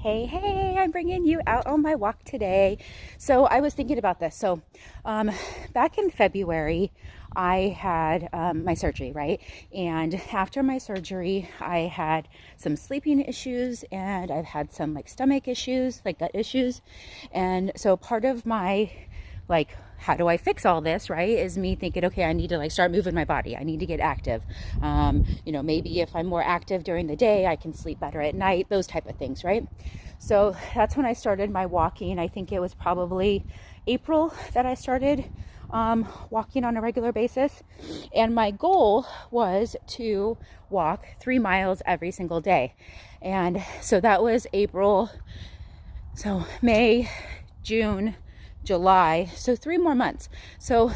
Hey, I'm bringing you out on my walk today. So I was thinking about this. Back in February, I had my surgery, right? And after my surgery, I had some sleeping issues and I've had some like stomach issues, like gut issues. And so part of my like, how do I fix all this, right, is me thinking, okay, I need to like start moving my body. I need to get active. Maybe if I'm more active during the day, I can sleep better at night, those type of things, right? So that's when I started my walking. I think it was probably April that I started walking on a regular basis. And my goal was to walk 3 miles every single day. And so that was April. So May, June, July, so 3 more months. So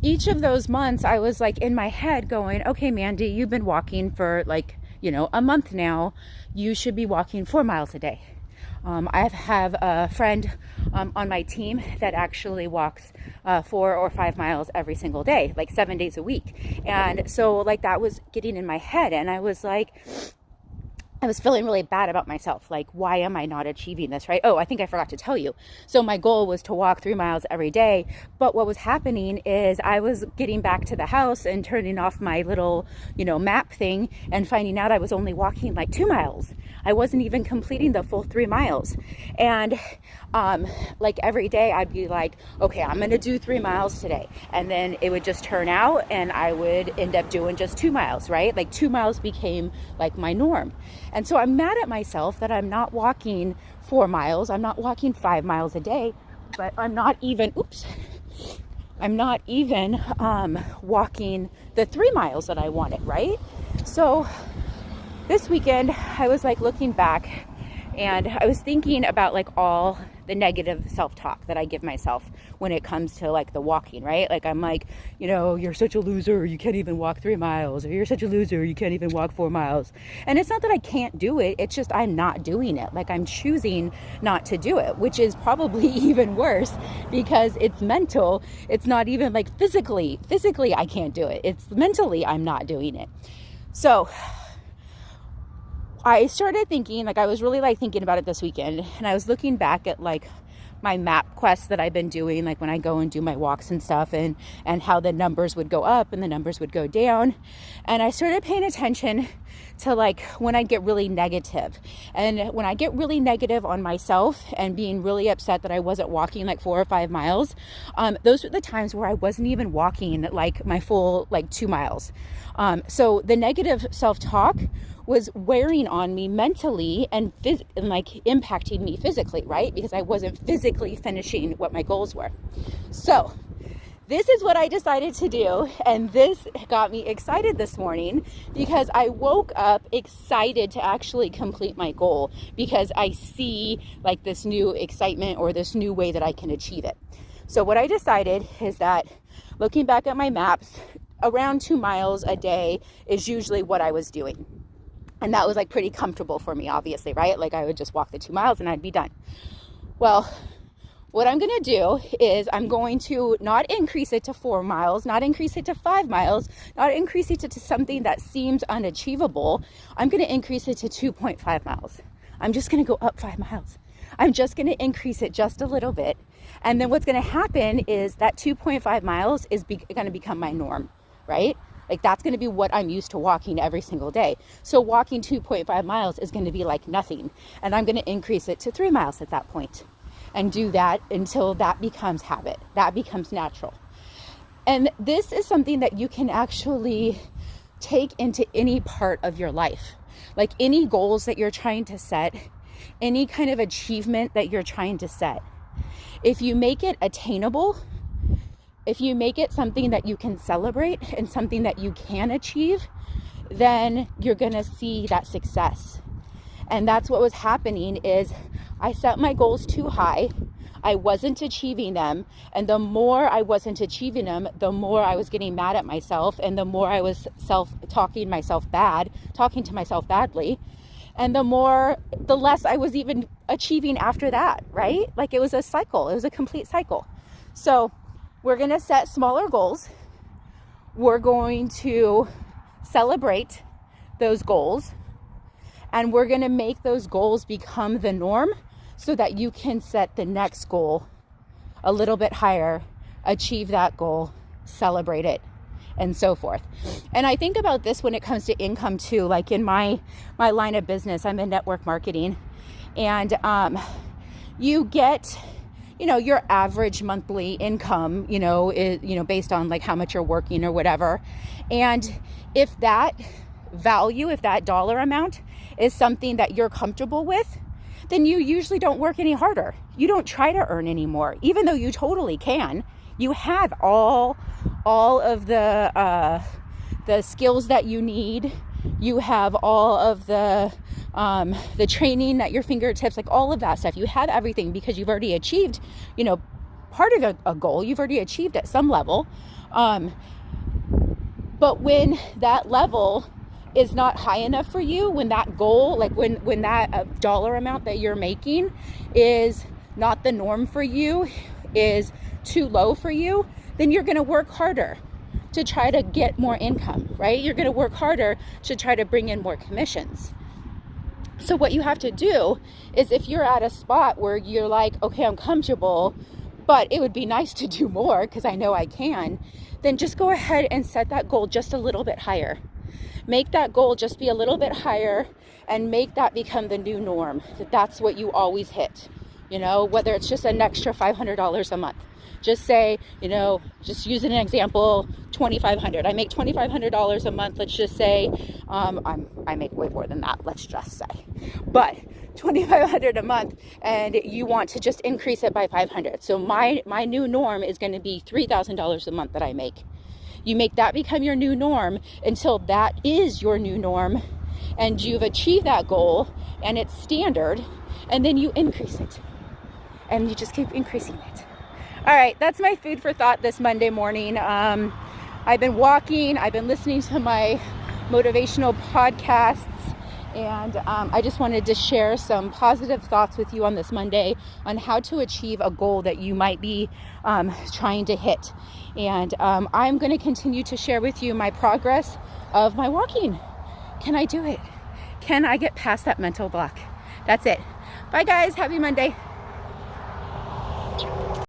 each of those months I was like in my head going, okay, Mandy, you've been walking for like, a month now. You should be walking 4 miles a day. I have a friend on my team that actually walks 4 or 5 miles every single day, like 7 days a week. And so like that was getting in my head, and I was feeling really bad about myself. Like, why am I not achieving this, right? Oh, I think I forgot to tell you. So my goal was to walk 3 miles every day. But what was happening is I was getting back to the house and turning off my little, map thing and finding out I was only walking like 2 miles. I wasn't even completing the full 3 miles. And like every day I'd be like, okay, I'm going to do 3 miles today. And then it would just turn out and I would end up doing just 2 miles, right? Like 2 miles became like my norm. And so I'm mad at myself that I'm not walking 4 miles. I'm not walking 5 miles a day, but I'm not even walking the 3 miles that I wanted, right? So this weekend I was like looking back and I was thinking about like all the negative self-talk that I give myself when it comes to like the walking, right? Like I'm like, you're such a loser, you can't even walk 3 miles, or you're such a loser, you can't even walk 4 miles. And it's not that I can't do it, it's just I'm not doing it. Like I'm choosing not to do it, which is probably even worse because it's mental. It's not even like physically I can't do it. It's mentally I'm not doing it. So I started thinking, like I was really like thinking about it this weekend, and I was looking back at like my map quests that I've been doing, like when I go and do my walks and stuff, and how the numbers would go up and the numbers would go down. And I started paying attention to like when I get really negative. And when I get really negative on myself and being really upset that I wasn't walking like 4 or 5 miles, those were the times where I wasn't even walking like my full like 2 miles. So the negative self-talk was wearing on me mentally and like impacting me physically, right? Because I wasn't physically finishing what my goals were. So this is what I decided to do, and this got me excited this morning because I woke up excited to actually complete my goal because I see like this new excitement or this new way that I can achieve it. So what I decided is that looking back at my maps, around 2 miles a day is usually what I was doing. And that was like pretty comfortable for me, obviously, right? Like I would just walk the 2 miles and I'd be done. Well, what I'm going to do is I'm going to not increase it to 4 miles, not increase it to 5 miles, not increase it to something that seems unachievable. I'm going to increase it to 2.5 miles. I'm just going to go up 5 miles. I'm just going to increase it just a little bit. And then what's going to happen is that 2.5 miles is going to become my norm, right? Like that's going to be what I'm used to walking every single day. So walking 2.5 miles is going to be like nothing. And I'm going to increase it to 3 miles at that point and do that until that becomes habit. That becomes natural. And this is something that you can actually take into any part of your life. Like any goals that you're trying to set, any kind of achievement that you're trying to set. If you make it attainable, if you make it something that you can celebrate and something that you can achieve, then you're going to see that success. And that's what was happening is I set my goals too high. I wasn't achieving them. And the more I wasn't achieving them, the more I was getting mad at myself. And the more I was talking to myself badly. And the less I was even achieving after that, right? Like it was a cycle. It was a complete cycle. So we're going to set smaller goals. We're going to celebrate those goals. And we're going to make those goals become the norm so that you can set the next goal a little bit higher, achieve that goal, celebrate it, and so forth. And I think about this when it comes to income too. Like in my line of business, I'm in network marketing, and you get, your average monthly income, is, based on like how much you're working or whatever. And if that value, if that dollar amount is something that you're comfortable with, then you usually don't work any harder. You don't try to earn any more, even though you totally can. You have all of the skills that you need. You have all of the training at your fingertips, like all of that stuff. You have everything because you've already achieved, part of a goal. You've already achieved at some level. But when that level is not high enough for you, when that goal, like when that dollar amount that you're making is not the norm for you, is too low for you, then you're going to work harder to try to get more income, right? You're going to work harder to try to bring in more commissions. So what you have to do is, if you're at a spot where you're like, okay, I'm comfortable, but it would be nice to do more because I know I can, then just go ahead and set that goal just a little bit higher. Make that goal just be a little bit higher and make that become the new norm, that's what you always hit. Whether it's just an extra $500 a month. Just say, just using an example, $2,500. I make $2,500 a month. Let's just say, I make way more than that. Let's just say, but $2,500 a month, and you want to just increase it by $500. So my new norm is going to be $3,000 a month that I make. You make that become your new norm until that is your new norm, and you've achieved that goal, and it's standard, and then you increase it, and you just keep increasing it. All right, that's my food for thought this Monday morning. I've been walking, I've been listening to my motivational podcasts, and I just wanted to share some positive thoughts with you on this Monday on how to achieve a goal that you might be trying to hit. And I'm going to continue to share with you my progress of my walking. Can I do it? Can I get past that mental block? That's it. Bye guys, happy Monday.